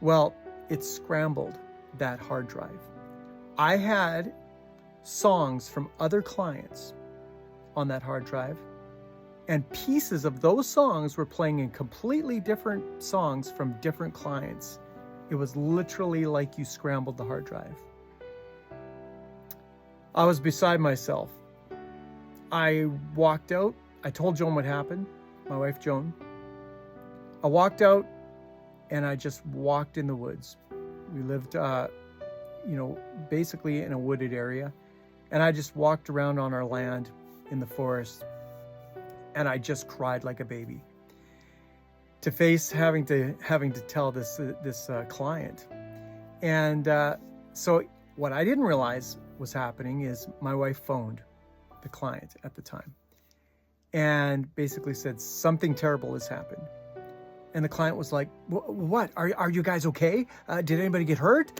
Well, it scrambled that hard drive. I had songs from other clients on that hard drive, and pieces of those songs were playing in completely different songs from different clients. It was literally like you scrambled the hard drive. I was beside myself. I walked out. I told Joan what happened, my wife Joan. I walked out and I just walked in the woods. We lived, basically in a wooded area. And I just walked around on our land in the forest, and I just cried like a baby to face having to tell this client. And so what I didn't realize was happening is my wife phoned the client at the time and basically said something terrible has happened. And the client was like, "What? Are you guys okay? Did anybody get hurt?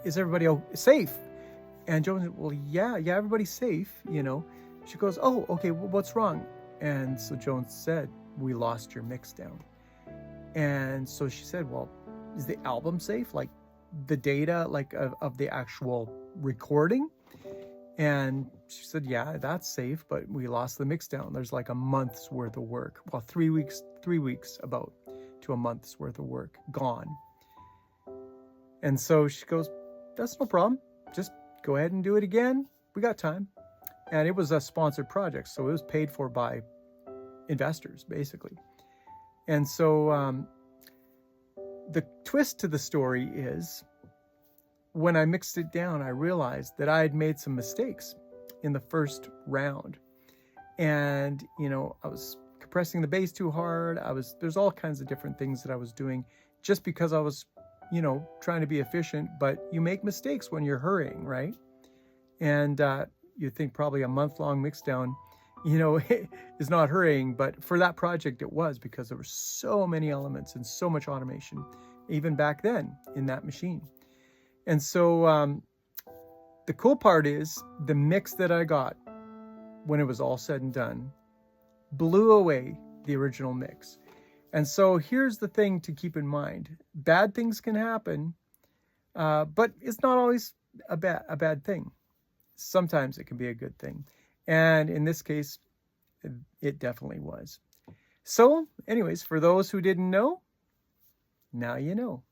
Is everybody safe?" And Joan said, "Well, yeah, everybody's safe, She goes, "Oh, okay, well, what's wrong?" And so Joan said, "We lost your mix down." And so she said, "Well, is the album safe? Like the data, like of the actual recording?" And she said, "Yeah, that's safe, but we lost the mix down. There's like a month's worth of work. Well, 3 weeks about to a month's worth of work gone." And so she goes, "That's no problem. Just go ahead and do it again. We got time." And it was a sponsored project, so it was paid for by investors, basically. And so the twist to the story is, when I mixed it down, I realized that I had made some mistakes in the first round. And, I was compressing the bass too hard. There's all kinds of different things that I was doing just because I was, trying to be efficient. But you make mistakes when you're hurrying, right? And you think probably a month-long mix down, is not hurrying. But for that project, it was, because there were so many elements and so much automation, even back then in that machine. And so the cool part is the mix that I got when it was all said and done blew away the original mix. And so here's the thing to keep in mind. Bad things can happen, but it's not always a bad thing. Sometimes it can be a good thing. And in this case, it definitely was. So anyways, for those who didn't know, now you know.